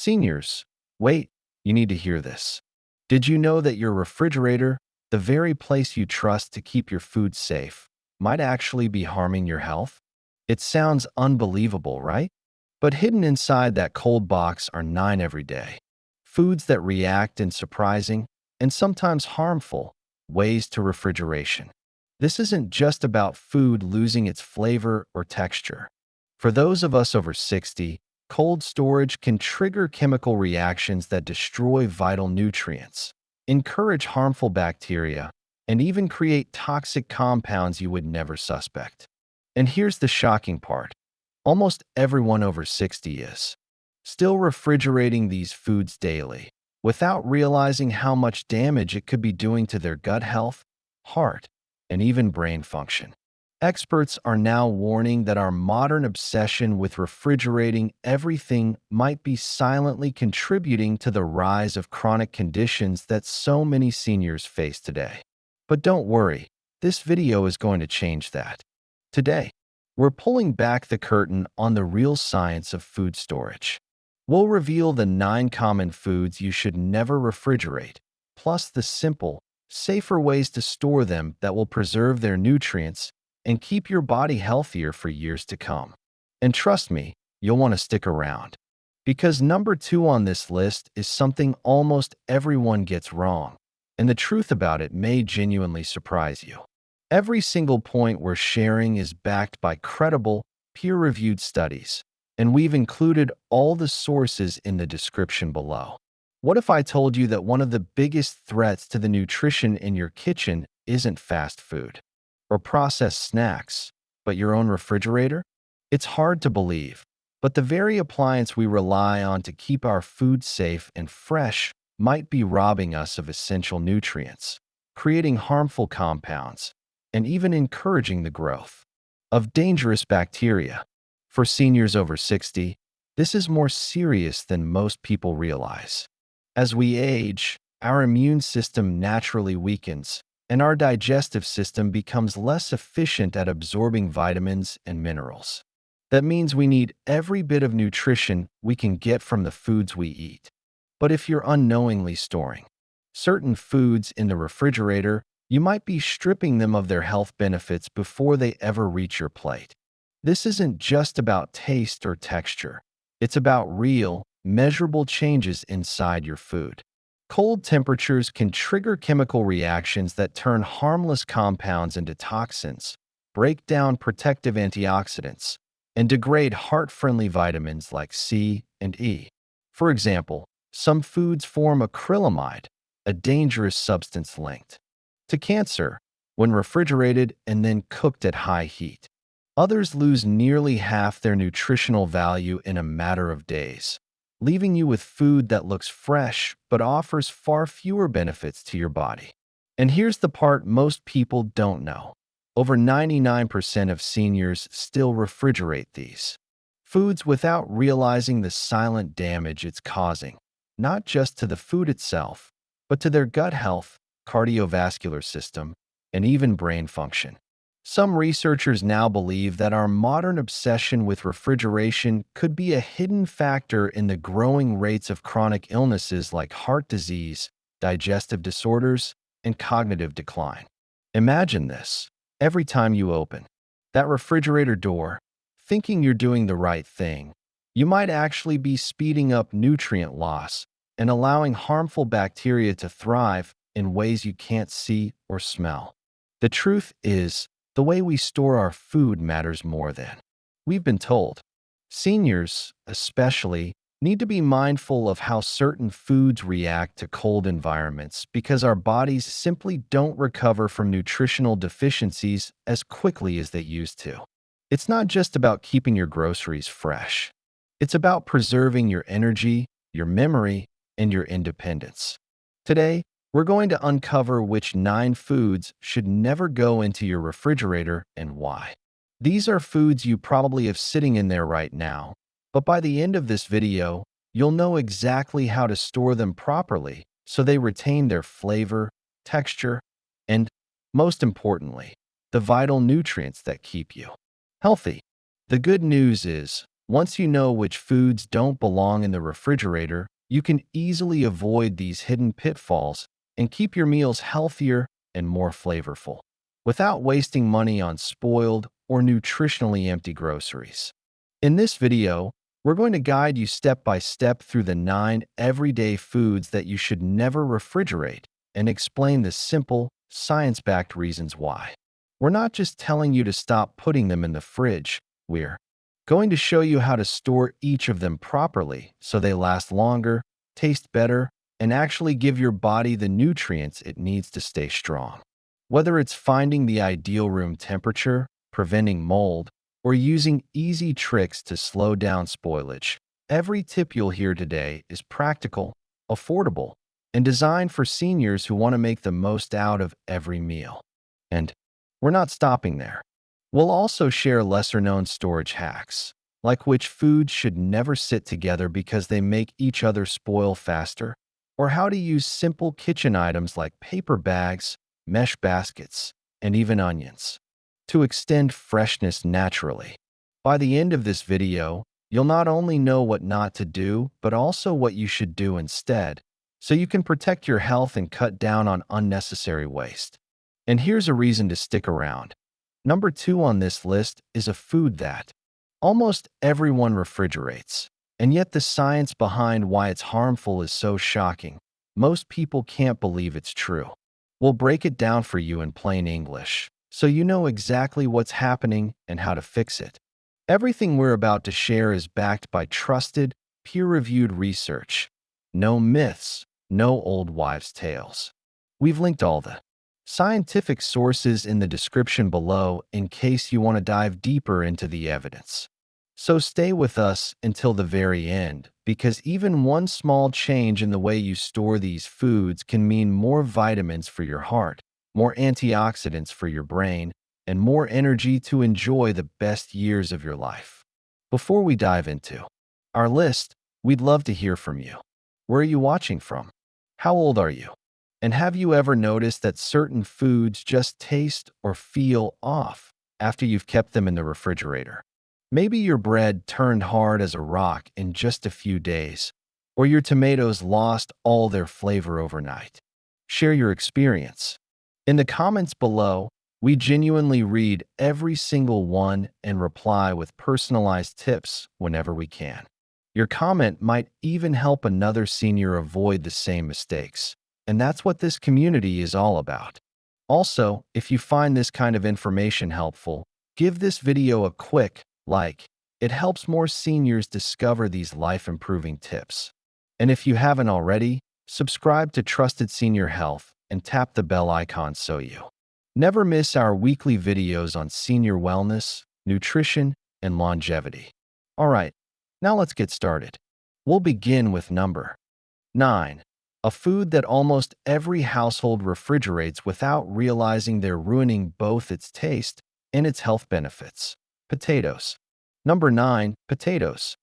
Seniors, wait, you need to hear this. Did you know that your refrigerator, the very place you trust to keep your food safe, might actually be harming your health? It sounds unbelievable, right? But hidden inside that cold box are 9 everyday foods that react in surprising and sometimes harmful ways to refrigeration. This isn't just about food losing its flavor or texture. For those of us over 60, cold storage can trigger chemical reactions that destroy vital nutrients, encourage harmful bacteria, and even create toxic compounds you would never suspect. And here's the shocking part. Almost everyone over 60 is still refrigerating these foods daily without realizing how much damage it could be doing to their gut health, heart, and even brain function. Experts are now warning that our modern obsession with refrigerating everything might be silently contributing to the rise of chronic conditions that so many seniors face today. But don't worry, this video is going to change that. Today, we're pulling back the curtain on the real science of food storage. We'll reveal the 9 common foods you should never refrigerate, plus the simple, safer ways to store them that will preserve their nutrients and keep your body healthier for years to come. And trust me, you'll want to stick around. Because number 2 on this list is something almost everyone gets wrong, and the truth about it may genuinely surprise you. Every single point we're sharing is backed by credible, peer-reviewed studies, and we've included all the sources in the description below. What if I told you that one of the biggest threats to the nutrition in your kitchen isn't fast food or processed snacks, but your own refrigerator? It's hard to believe, but the very appliance we rely on to keep our food safe and fresh might be robbing us of essential nutrients, creating harmful compounds, and even encouraging the growth of dangerous bacteria. For seniors over 60, this is more serious than most people realize. As we age, our immune system naturally weakens, and our digestive system becomes less efficient at absorbing vitamins and minerals. That means we need every bit of nutrition we can get from the foods we eat. But if you're unknowingly storing certain foods in the refrigerator, you might be stripping them of their health benefits before they ever reach your plate. This isn't just about taste or texture. It's about real, measurable changes inside your food. Cold temperatures can trigger chemical reactions that turn harmless compounds into toxins, break down protective antioxidants, and degrade heart-friendly vitamins like C and E. For example, some foods form acrylamide, a dangerous substance linked to cancer when refrigerated and then cooked at high heat. Others lose nearly half their nutritional value in a matter of days, leaving you with food that looks fresh but offers far fewer benefits to your body. And here's the part most people don't know. Over 99% of seniors still refrigerate these foods without realizing the silent damage it's causing, not just to the food itself, but to their gut health, cardiovascular system, and even brain function. Some researchers now believe that our modern obsession with refrigeration could be a hidden factor in the growing rates of chronic illnesses like heart disease, digestive disorders, and cognitive decline. Imagine this. Every time you open that refrigerator door, thinking you're doing the right thing, you might actually be speeding up nutrient loss and allowing harmful bacteria to thrive in ways you can't see or smell. The truth is, the way we store our food matters more than we've been told. Seniors, especially, need to be mindful of how certain foods react to cold environments because our bodies simply don't recover from nutritional deficiencies as quickly as they used to. It's not just about keeping your groceries fresh. It's about preserving your energy, your memory, and your independence. Today, we're going to uncover which 9 foods should never go into your refrigerator and why. These are foods you probably have sitting in there right now, but by the end of this video, you'll know exactly how to store them properly so they retain their flavor, texture, and, most importantly, the vital nutrients that keep you healthy. The good news is, Once you know which foods don't belong in the refrigerator, you can easily avoid these hidden pitfalls and keep your meals healthier and more flavorful, without wasting money on spoiled or nutritionally empty groceries. In this video, we're going to guide you step by step through the 9 everyday foods that you should never refrigerate and explain the simple, science-backed reasons why. We're not just telling you to stop putting them in the fridge, we're going to show you how to store each of them properly so they last longer, taste better, and actually give your body the nutrients it needs to stay strong. Whether it's finding the ideal room temperature, preventing mold, or using easy tricks to slow down spoilage, every tip you'll hear today is practical, affordable, and designed for seniors who want to make the most out of every meal. And we're not stopping there. We'll also share lesser-known storage hacks, like which foods should never sit together because they make each other spoil faster, or how to use simple kitchen items like paper bags, mesh baskets, and even onions to extend freshness naturally. By the end of this video, you'll not only know what not to do, but also what you should do instead, so you can protect your health and cut down on unnecessary waste. And here's a reason to stick around. Number 2 on this list is a food that almost everyone refrigerates, and yet the science behind why it's harmful is so shocking. Most people can't believe it's true. We'll break it down for you in plain English, so you know exactly what's happening and how to fix it. Everything we're about to share is backed by trusted, peer-reviewed research. No myths, no old wives' tales. We've linked all the scientific sources in the description below in case you want to dive deeper into the evidence. So stay with us until the very end, because even one small change in the way you store these foods can mean more vitamins for your heart, more antioxidants for your brain, and more energy to enjoy the best years of your life. Before we dive into our list, we'd love to hear from you. Where are you watching from? How old are you? And have you ever noticed that certain foods just taste or feel off after you've kept them in the refrigerator? Maybe your bread turned hard as a rock in just a few days, or your tomatoes lost all their flavor overnight. Share your experience. In the comments below, we genuinely read every single one and reply with personalized tips whenever we can. Your comment might even help another senior avoid the same mistakes. And that's what this community is all about. Also, if you find this kind of information helpful, give this video a quick like. It helps more seniors discover these life-improving tips. And if you haven't already, subscribe to Trusted Senior Health and tap the bell icon so you never miss our weekly videos on senior wellness, nutrition, and longevity. All right, now let's get started. We'll begin with number 9. A food that almost every household refrigerates without realizing they're ruining both its taste and its health benefits. Potatoes. Number 9. Potatoes.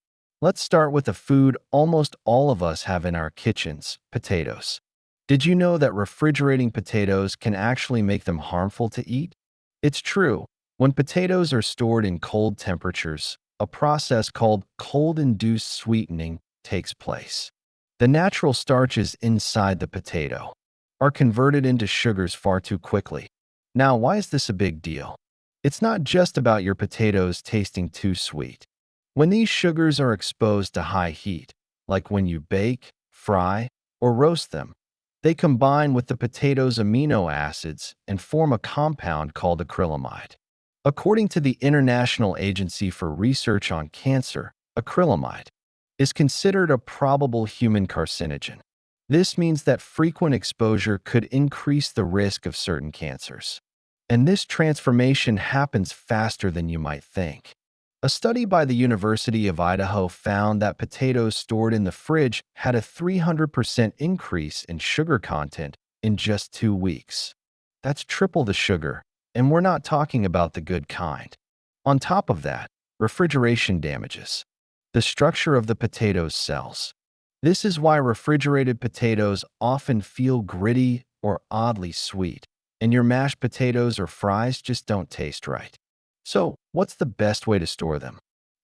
Let's start with a food almost all of us have in our kitchens, potatoes. Did you know that refrigerating potatoes can actually make them harmful to eat? It's true. When potatoes are stored in cold temperatures, a process called cold-induced sweetening takes place. The natural starches inside the potato are converted into sugars far too quickly. Now, why is this a big deal? It's not just about your potatoes tasting too sweet. When these sugars are exposed to high heat, like when you bake, fry, or roast them, they combine with the potato's amino acids and form a compound called acrylamide. According to the International Agency for Research on Cancer, acrylamide is considered a probable human carcinogen. This means that frequent exposure could increase the risk of certain cancers. And this transformation happens faster than you might think. A study by the University of Idaho found that potatoes stored in the fridge had a 300% increase in sugar content in just 2 weeks. That's triple the sugar, and we're not talking about the good kind. On top of that, refrigeration damages the structure of the potato's cells. This is why refrigerated potatoes often feel gritty or oddly sweet, and your mashed potatoes or fries just don't taste right. So, what's the best way to store them?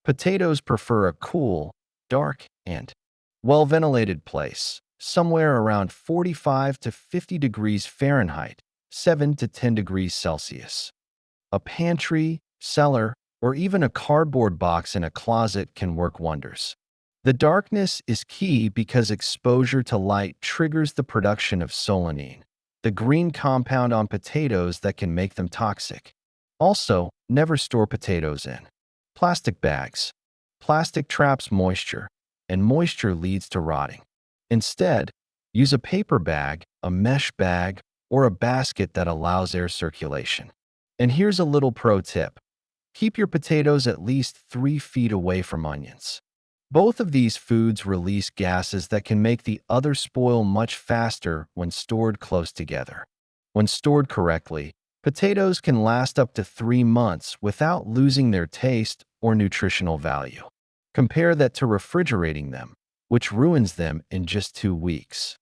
Potatoes prefer a cool, dark, and well-ventilated place, somewhere around 45 to 50 degrees Fahrenheit, 7 to 10 degrees Celsius. A pantry, cellar, or even a cardboard box in a closet can work wonders. The darkness is key because exposure to light triggers the production of solanine, the green compound on potatoes that can make them toxic. Also, never store potatoes in plastic bags. Plastic traps moisture, and moisture leads to rotting. Instead, use a paper bag, a mesh bag, or a basket that allows air circulation. And here's a little pro tip. Keep your potatoes at least 3 feet away from onions. Both of these foods release gases that can make the other spoil much faster when stored close together. When stored correctly, potatoes can last up to 3 months without losing their taste or nutritional value. Compare that to refrigerating them, which ruins them in just 2 weeks.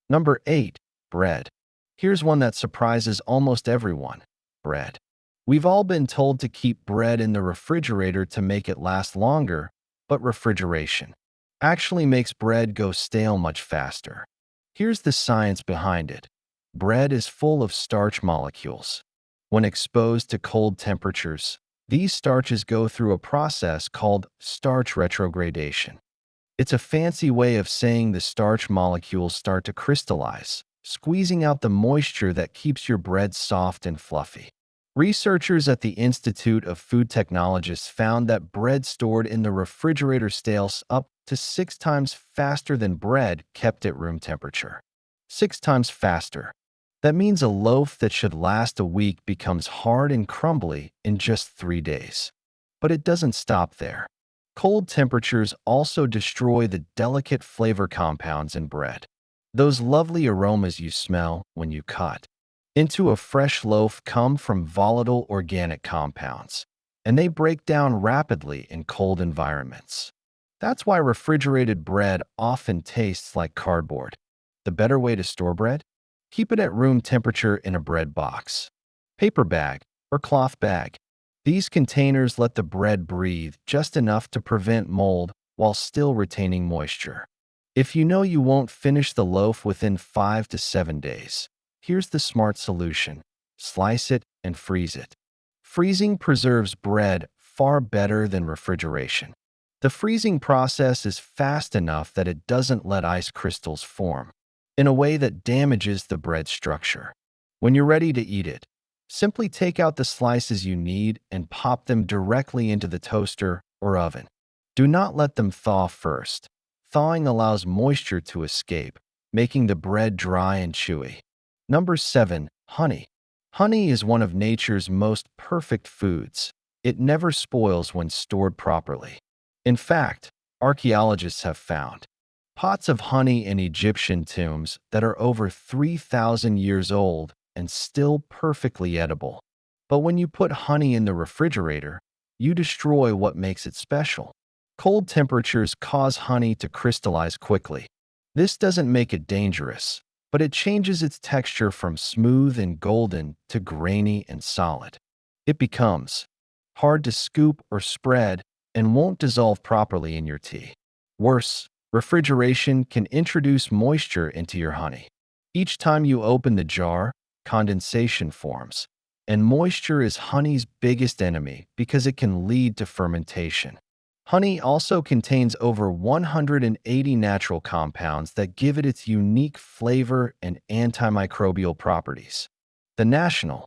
Number 8. Bread. Here's one that surprises almost everyone. Bread. We've all been told to keep bread in the refrigerator to make it last longer, but refrigeration actually makes bread go stale much faster. Here's the science behind it. Bread is full of starch molecules. When exposed to cold temperatures, these starches go through a process called starch retrogradation. It's a fancy way of saying the starch molecules start to crystallize, squeezing out the moisture that keeps your bread soft and fluffy. Researchers at the Institute of Food Technologists found that bread stored in the refrigerator stales up to 6 times faster than bread kept at room temperature. 6 times faster. That means a loaf that should last a week becomes hard and crumbly in just 3 days. But it doesn't stop there. Cold temperatures also destroy the delicate flavor compounds in bread. Those lovely aromas you smell when you cut into a fresh loaf come from volatile organic compounds, and they break down rapidly in cold environments. That's why refrigerated bread often tastes like cardboard. The better way to store bread? Keep it at room temperature in a bread box, paper bag, or cloth bag. These containers let the bread breathe just enough to prevent mold while still retaining moisture. If you know you won't finish the loaf within 5 to 7 days, here's the smart solution. Slice it and freeze it. Freezing preserves bread far better than refrigeration. The freezing process is fast enough that it doesn't let ice crystals form in a way that damages the bread structure. When you're ready to eat it, simply take out the slices you need and pop them directly into the toaster or oven. Do not let them thaw first. Thawing allows moisture to escape, making the bread dry and chewy. Number 7. Honey. Honey is one of nature's most perfect foods. It never spoils when stored properly. In fact, archaeologists have found pots of honey in Egyptian tombs that are over 3,000 years old and still perfectly edible. But when you put honey in the refrigerator, you destroy what makes it special. Cold temperatures cause honey to crystallize quickly. This doesn't make it dangerous, but it changes its texture from smooth and golden to grainy and solid. It becomes hard to scoop or spread and won't dissolve properly in your tea. Worse, refrigeration can introduce moisture into your honey. Each time you open the jar, condensation forms, and moisture is honey's biggest enemy because it can lead to fermentation. Honey also contains over 180 natural compounds that give it its unique flavor and antimicrobial properties. The National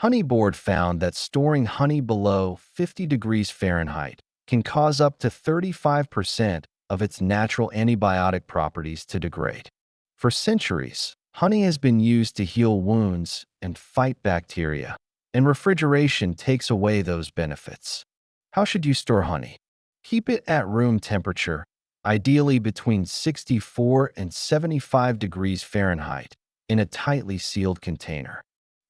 Honey Board found that storing honey below 50 degrees Fahrenheit can cause up to 35% of its natural antibiotic properties to degrade. For centuries, honey has been used to heal wounds and fight bacteria, and refrigeration takes away those benefits. How should you store honey? Keep it at room temperature, ideally between 64 and 75 degrees Fahrenheit, in a tightly sealed container.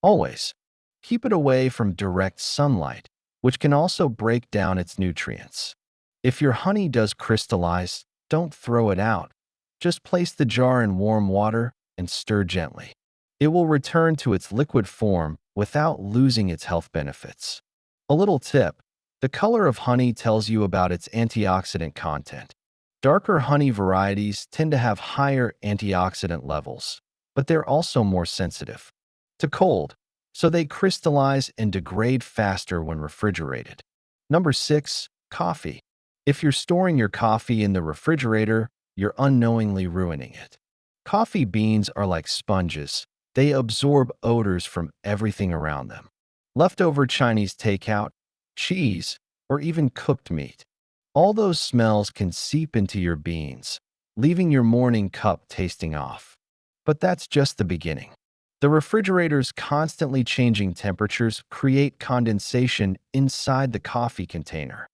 Always, keep it away from direct sunlight, which can also break down its nutrients. If your honey does crystallize, don't throw it out. Just place the jar in warm water and stir gently. It will return to its liquid form without losing its health benefits. A little tip: The color of honey tells you about its antioxidant content. Darker honey varieties tend to have higher antioxidant levels, but they're also more sensitive to cold, so they crystallize and degrade faster when refrigerated. Number 6. Coffee. If you're storing your coffee in the refrigerator, you're unknowingly ruining it. Coffee beans are like sponges. They absorb odors from everything around them. Leftover Chinese takeout, cheese, or even cooked meat. All those smells can seep into your beans, leaving your morning cup tasting off. But that's just the beginning. The refrigerator's constantly changing temperatures create condensation inside the coffee container.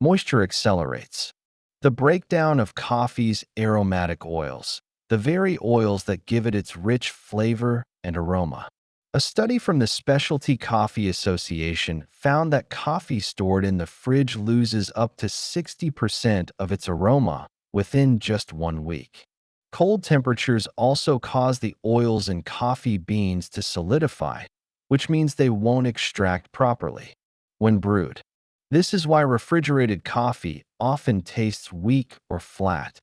Moisture accelerates the breakdown of coffee's aromatic oils, the very oils that give it its rich flavor and aroma. A study from the Specialty Coffee Association found that coffee stored in the fridge loses up to 60% of its aroma within just 1 week. Cold temperatures also cause the oils in coffee beans to solidify, which means they won't extract properly when brewed. This is why refrigerated coffee often tastes weak or flat.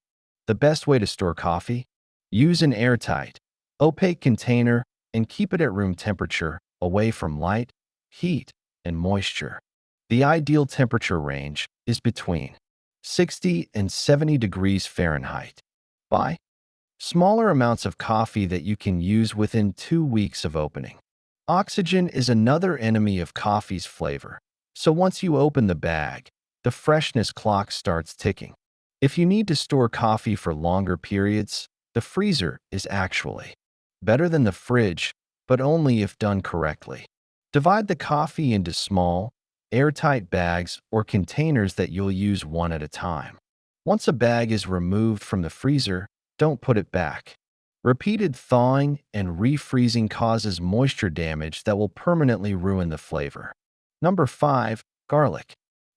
The best way to store coffee? Use an airtight, opaque container and keep it at room temperature, away from light, heat, and moisture. The ideal temperature range is between 60 and 70 degrees Fahrenheit. Buy smaller amounts of coffee that you can use within 2 weeks of opening. Oxygen is another enemy of coffee's flavor. So once you open the bag, the freshness clock starts ticking. If you need to store coffee for longer periods, the freezer is actually better than the fridge, but only if done correctly. Divide the coffee into small, airtight bags or containers that you'll use one at a time. Once a bag is removed from the freezer, don't put it back. Repeated thawing and refreezing causes moisture damage that will permanently ruin the flavor. Number 5. Garlic.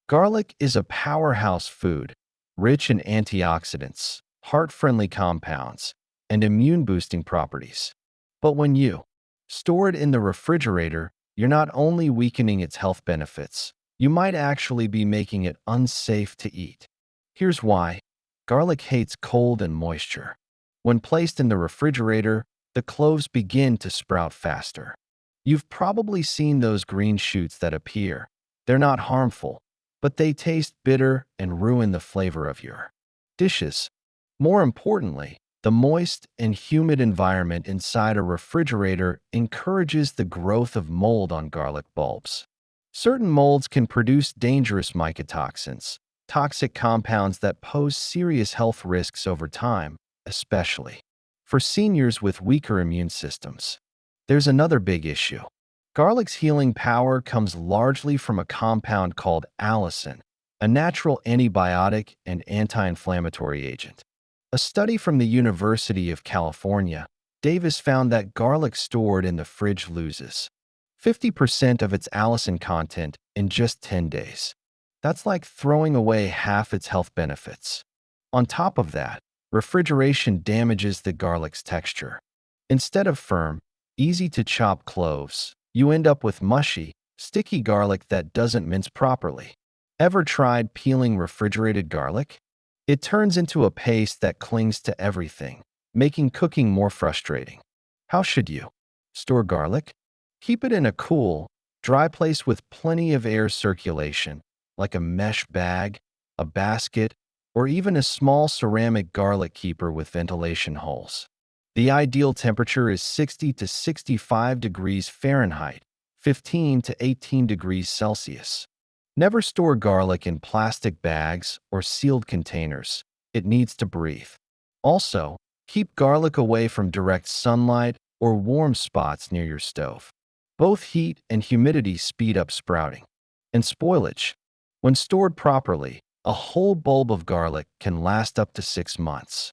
Garlic is a powerhouse food, rich in antioxidants, heart-friendly compounds, and immune-boosting properties. But when you store it in the refrigerator, you're not only weakening its health benefits, you might actually be making it unsafe to eat. Here's why. Garlic hates cold and moisture. When placed in the refrigerator, the cloves begin to sprout faster. You've probably seen those green shoots that appear. They're not harmful, but they taste bitter and ruin the flavor of your dishes. More importantly, the moist and humid environment inside a refrigerator encourages the growth of mold on garlic bulbs. Certain molds can produce dangerous mycotoxins, toxic compounds that pose serious health risks over time, especially for seniors with weaker immune systems. There's another big issue. Garlic's healing power comes largely from a compound called allicin, a natural antibiotic and anti-inflammatory agent. A study from the University of California, Davis found that garlic stored in the fridge loses 50% of its allicin content in just 10 days. That's like throwing away half its health benefits. On top of that, refrigeration damages the garlic's texture. Instead of firm, easy-to-chop cloves, you end up with mushy, sticky garlic that doesn't mince properly. Ever tried peeling refrigerated garlic? It turns into a paste that clings to everything, making cooking more frustrating. How should you store garlic? Keep it in a cool, dry place with plenty of air circulation, like a mesh bag, a basket, or even a small ceramic garlic keeper with ventilation holes. The ideal temperature is 60 to 65 degrees Fahrenheit, 15 to 18 degrees Celsius. Never store garlic in plastic bags or sealed containers. It needs to breathe. Also, keep garlic away from direct sunlight or warm spots near your stove. Both heat and humidity speed up sprouting. And spoilage. When stored properly, a whole bulb of garlic can last up to 6 months.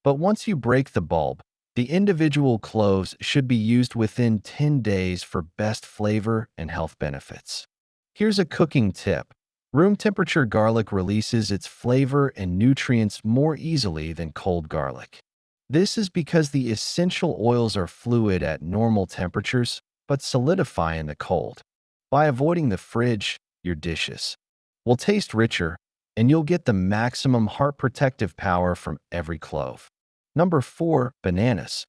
But once you break the bulb, the individual cloves should be used within 10 days for best flavor and health benefits. Here's a cooking tip. Room temperature garlic releases its flavor and nutrients more easily than cold garlic. This is because the essential oils are fluid at normal temperatures, but solidify in the cold. By avoiding the fridge, your dishes will taste richer, and you'll get the maximum heart protective power from every clove. Number 4, bananas.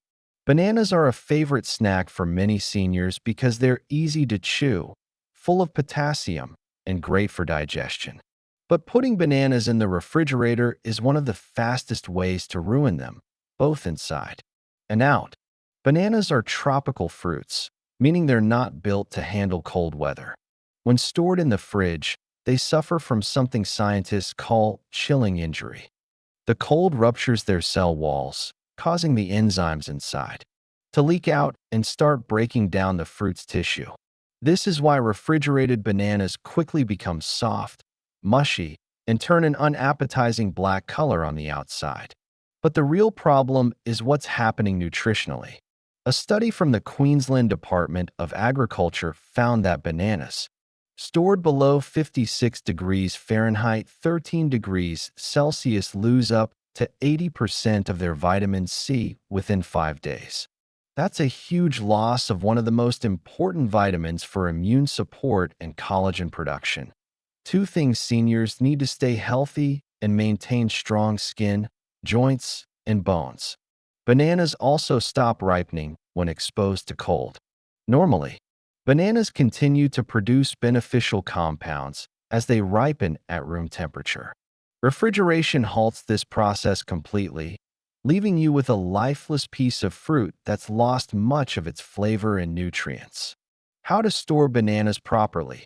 Bananas are a favorite snack for many seniors because they're easy to chew, full of potassium, and great for digestion. But putting bananas in the refrigerator is one of the fastest ways to ruin them, both inside and out. Bananas are tropical fruits, meaning they're not built to handle cold weather. When stored in the fridge, they suffer from something scientists call chilling injury. The cold ruptures their cell walls, causing the enzymes inside to leak out and start breaking down the fruit's tissue. This is why refrigerated bananas quickly become soft, mushy, and turn an unappetizing black color on the outside. But the real problem is what's happening nutritionally. A study from the Queensland Department of Agriculture found that bananas, stored below 56 degrees Fahrenheit, 13 degrees Celsius, lose up to 80% of their vitamin C within 5 days. That's a huge loss of one of the most important vitamins for immune support and collagen production. 2 things seniors need to stay healthy and maintain strong skin, joints, and bones. Bananas also stop ripening when exposed to cold. Normally, bananas continue to produce beneficial compounds as they ripen at room temperature. Refrigeration halts this process completely, leaving you with a lifeless piece of fruit that's lost much of its flavor and nutrients. How to store bananas properly.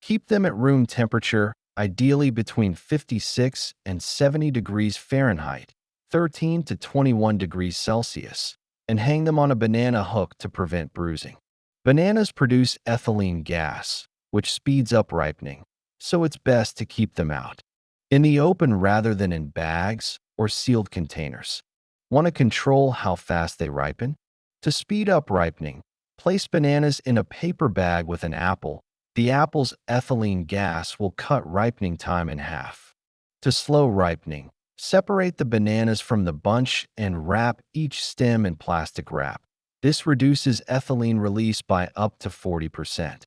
Keep them at room temperature, ideally between 56 and 70 degrees Fahrenheit, 13 to 21 degrees Celsius, and hang them on a banana hook to prevent bruising. Bananas produce ethylene gas, which speeds up ripening, so it's best to keep them out in the open rather than in bags or sealed containers. Want to control how fast they ripen? To speed up ripening, place bananas in a paper bag with an apple. The apple's ethylene gas will cut ripening time in half. To slow ripening, separate the bananas from the bunch and wrap each stem in plastic wrap. This reduces ethylene release by up to 40%.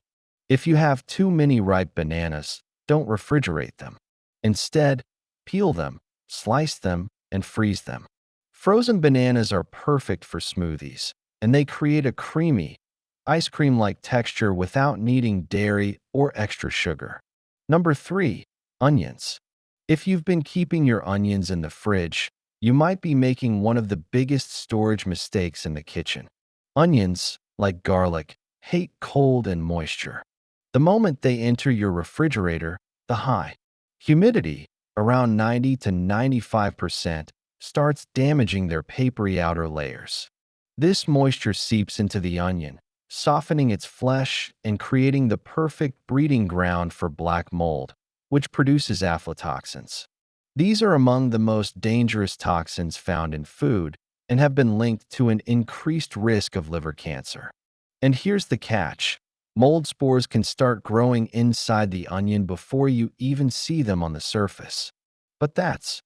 If you have too many ripe bananas, don't refrigerate them. Instead, peel them, slice them, and freeze them. Frozen bananas are perfect for smoothies, and they create a creamy, ice cream-like texture without needing dairy or extra sugar. Number 3, onions. If you've been keeping your onions in the fridge, you might be making one of the biggest storage mistakes in the kitchen. Onions, like garlic, hate cold and moisture. The moment they enter your refrigerator, the high humidity, around 90 to 95%, starts damaging their papery outer layers. This moisture seeps into the onion, softening its flesh and creating the perfect breeding ground for black mold, which produces aflatoxins. These are among the most dangerous toxins found in food and have been linked to an increased risk of liver cancer. And here's the catch. Mold spores can start growing inside the onion before you even see them on the surface. But that's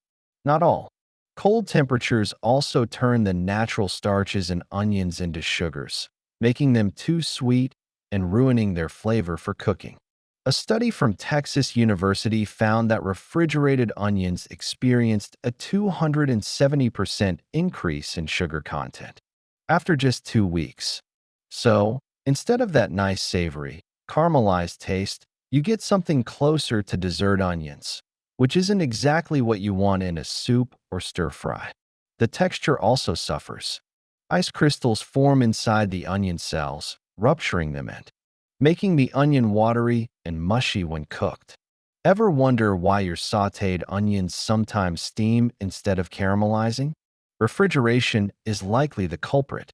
not all. Cold temperatures also turn the natural starches in onions into sugars, making them too sweet and ruining their flavor for cooking. A study from Texas University found that refrigerated onions experienced a 270% increase in sugar content after just 2 weeks. So, instead of that nice savory, caramelized taste, you get something closer to dessert onions, which isn't exactly what you want in a soup or stir-fry. The texture also suffers. Ice crystals form inside the onion cells, rupturing them and making the onion watery and mushy when cooked. Ever wonder why your sautéed onions sometimes steam instead of caramelizing? Refrigeration is likely the culprit.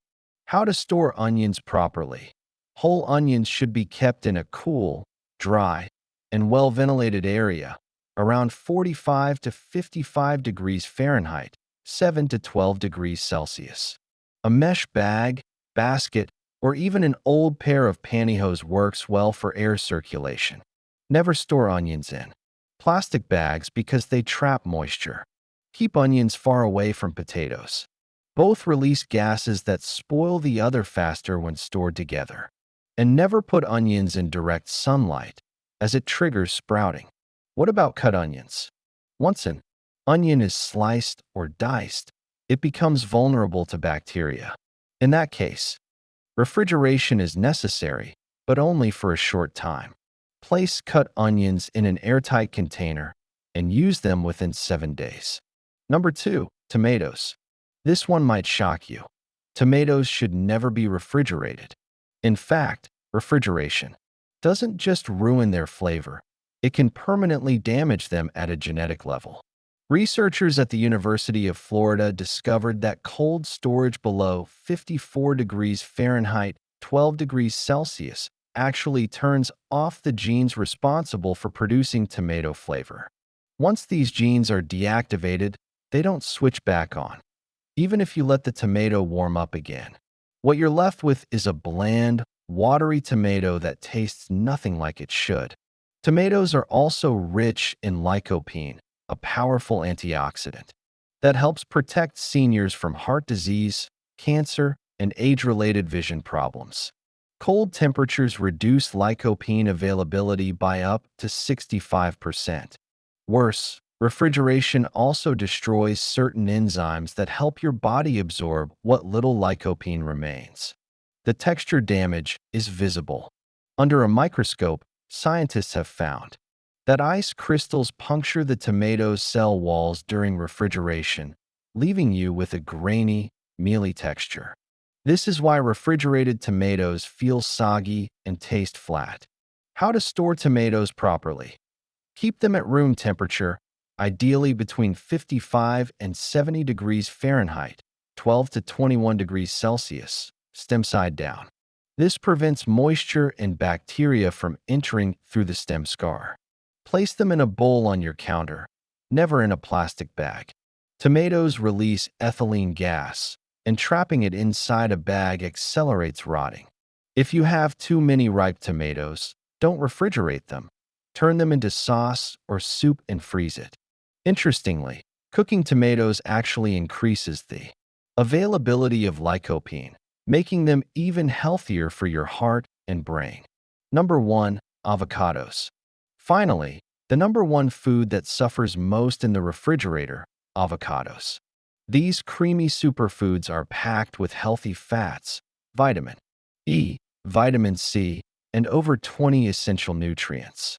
How to store onions properly. Whole onions should be kept in a cool, dry, and well-ventilated area, around 45 to 55 degrees Fahrenheit, 7 to 12 degrees Celsius. A mesh bag, basket, or even an old pair of pantyhose works well for air circulation. Never store onions in plastic bags because they trap moisture. Keep onions far away from potatoes. Both release gases that spoil the other faster when stored together. And never put onions in direct sunlight, as it triggers sprouting. What about cut onions? Once an onion is sliced or diced, it becomes vulnerable to bacteria. In that case, refrigeration is necessary, but only for a short time. Place cut onions in an airtight container and use them within 7 days. Number 2, tomatoes. This one might shock you. Tomatoes should never be refrigerated. In fact, refrigeration doesn't just ruin their flavor, it can permanently damage them at a genetic level. Researchers at the University of Florida discovered that cold storage below 54 degrees Fahrenheit, 12 degrees Celsius, actually turns off the genes responsible for producing tomato flavor. Once these genes are deactivated, they don't switch back on, even if you let the tomato warm up again. What you're left with is a bland, watery tomato that tastes nothing like it should. Tomatoes are also rich in lycopene, a powerful antioxidant that helps protect seniors from heart disease, cancer, and age-related vision problems. Cold temperatures reduce lycopene availability by up to 65%. Worse, refrigeration also destroys certain enzymes that help your body absorb what little lycopene remains. The texture damage is visible. Under a microscope, scientists have found that ice crystals puncture the tomato's cell walls during refrigeration, leaving you with a grainy, mealy texture. This is why refrigerated tomatoes feel soggy and taste flat. How to store tomatoes properly. Keep them at room temperature, ideally between 55 and 70 degrees Fahrenheit, 12 to 21 degrees Celsius, stem side down. This prevents moisture and bacteria from entering through the stem scar. Place them in a bowl on your counter, never in a plastic bag. Tomatoes release ethylene gas, and trapping it inside a bag accelerates rotting. If you have too many ripe tomatoes, don't refrigerate them. Turn them into sauce or soup and freeze it. Interestingly, cooking tomatoes actually increases the availability of lycopene, making them even healthier for your heart and brain. Number 1, avocados. Finally, the number 1 food that suffers most in the refrigerator, avocados. These creamy superfoods are packed with healthy fats, vitamin E, vitamin C, and over 20 essential nutrients.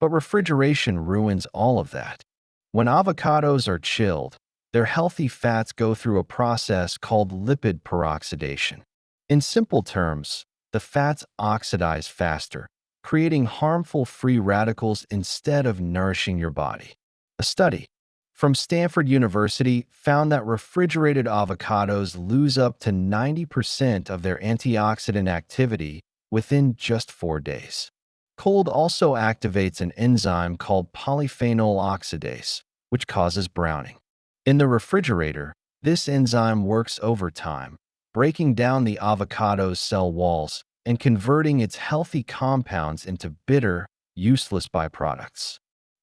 But refrigeration ruins all of that. When avocados are chilled, their healthy fats go through a process called lipid peroxidation. In simple terms, the fats oxidize faster, creating harmful free radicals instead of nourishing your body. A study from Stanford University found that refrigerated avocados lose up to 90% of their antioxidant activity within just 4 days. Cold also activates an enzyme called polyphenol oxidase, which causes browning. In the refrigerator, this enzyme works overtime, breaking down the avocado's cell walls and converting its healthy compounds into bitter, useless byproducts.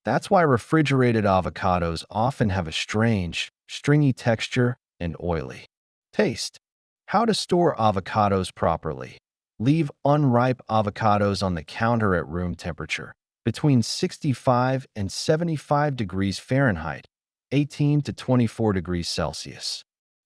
That's why refrigerated avocados often have a strange, stringy texture and oily taste. How to store avocados properly. Leave unripe avocados on the counter at room temperature, between 65 and 75 degrees Fahrenheit, 18 to 24 degrees Celsius.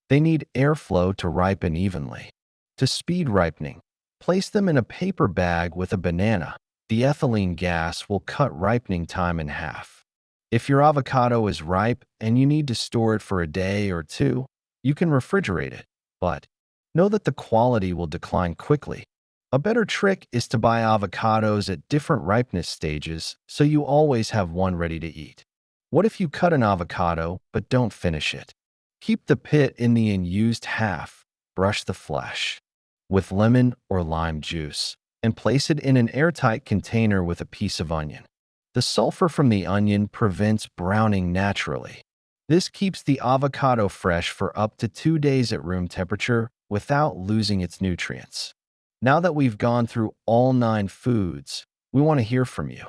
They need airflow to ripen evenly. To speed ripening, place them in a paper bag with a banana. The ethylene gas will cut ripening time in half. If your avocado is ripe and you need to store it for a day or two, you can refrigerate it, but know that the quality will decline quickly. A better trick is to buy avocados at different ripeness stages so you always have one ready to eat. What if you cut an avocado but don't finish it? Keep the pit in the unused half, brush the flesh with lemon or lime juice, and place it in an airtight container with a piece of onion. The sulfur from the onion prevents browning naturally. This keeps the avocado fresh for up to 2 days at room temperature without losing its nutrients. Now that we've gone through all 9 foods, we want to hear from you.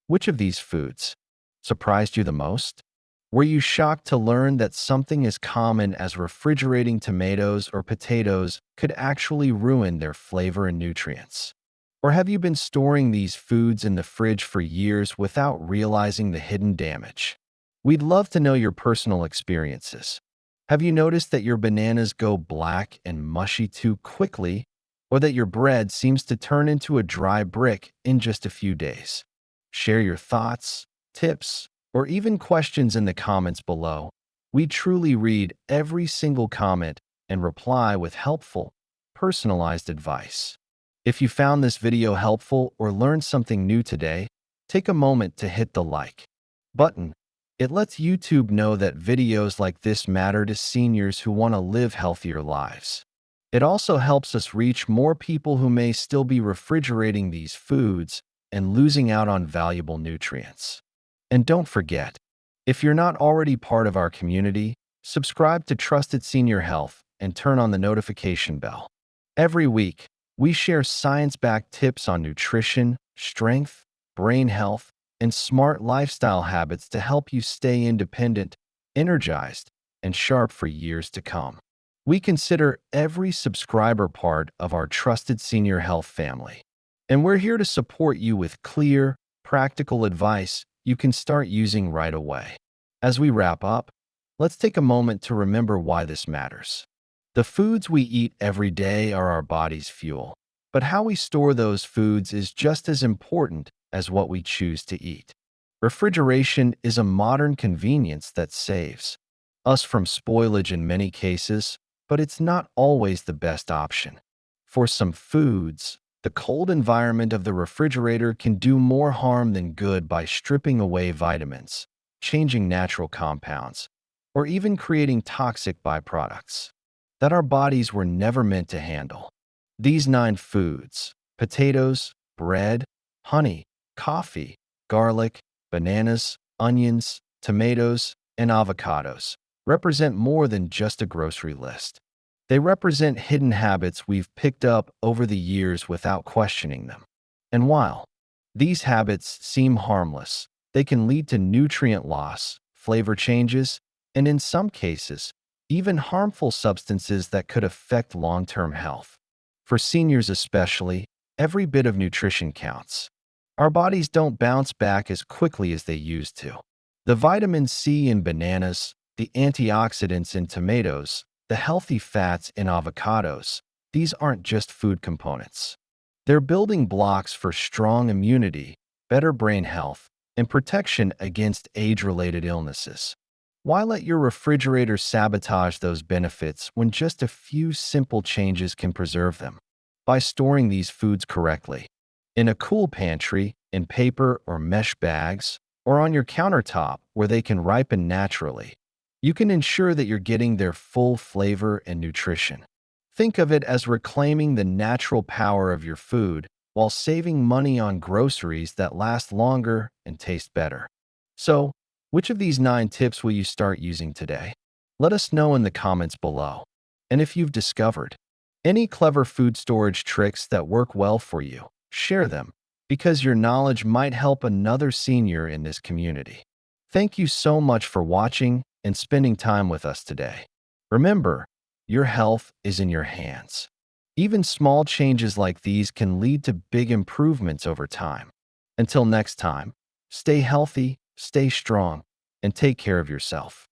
Which of these foods surprised you the most? Were you shocked to learn that something as common as refrigerating tomatoes or potatoes could actually ruin their flavor and nutrients? Or have you been storing these foods in the fridge for years without realizing the hidden damage? We'd love to know your personal experiences. Have you noticed that your bananas go black and mushy too quickly, or that your bread seems to turn into a dry brick in just a few days? Share your thoughts, tips, or even questions in the comments below. We truly read every single comment and reply with helpful, personalized advice. If you found this video helpful or learned something new today, take a moment to hit the like button. It lets YouTube know that videos like this matter to seniors who want to live healthier lives. It also helps us reach more people who may still be refrigerating these foods and losing out on valuable nutrients. And don't forget, if you're not already part of our community, subscribe to Trusted Senior Health and turn on the notification bell. Every week, we share science-backed tips on nutrition, strength, brain health, and smart lifestyle habits to help you stay independent, energized, and sharp for years to come. We consider every subscriber part of our Trusted Senior Health family. And we're here to support you with clear, practical advice you can start using right away. As we wrap up, let's take a moment to remember why this matters. The foods we eat every day are our body's fuel, but how we store those foods is just as important as what we choose to eat. Refrigeration is a modern convenience that saves us from spoilage in many cases, but it's not always the best option. For some foods, the cold environment of the refrigerator can do more harm than good by stripping away vitamins, changing natural compounds, or even creating toxic byproducts that our bodies were never meant to handle. These 9 foods, potatoes, bread, honey, coffee, garlic, bananas, onions, tomatoes, and avocados, represent more than just a grocery list. They represent hidden habits we've picked up over the years without questioning them. And while these habits seem harmless, they can lead to nutrient loss, flavor changes, and in some cases, even harmful substances that could affect long-term health. For seniors especially, every bit of nutrition counts. Our bodies don't bounce back as quickly as they used to. The vitamin C in bananas, the antioxidants in tomatoes, the healthy fats in avocados, these aren't just food components. They're building blocks for strong immunity, better brain health, and protection against age-related illnesses. Why let your refrigerator sabotage those benefits when just a few simple changes can preserve them? By storing these foods correctly, in a cool pantry, in paper or mesh bags, or on your countertop where they can ripen naturally, you can ensure that you're getting their full flavor and nutrition. Think of it as reclaiming the natural power of your food while saving money on groceries that last longer and taste better. So, which of these 9 tips will you start using today? Let us know in the comments below. And if you've discovered any clever food storage tricks that work well for you, share them, because your knowledge might help another senior in this community. Thank you so much for watching and spending time with us today. Remember, your health is in your hands. Even small changes like these can lead to big improvements over time. Until next time, stay healthy, stay strong, and take care of yourself.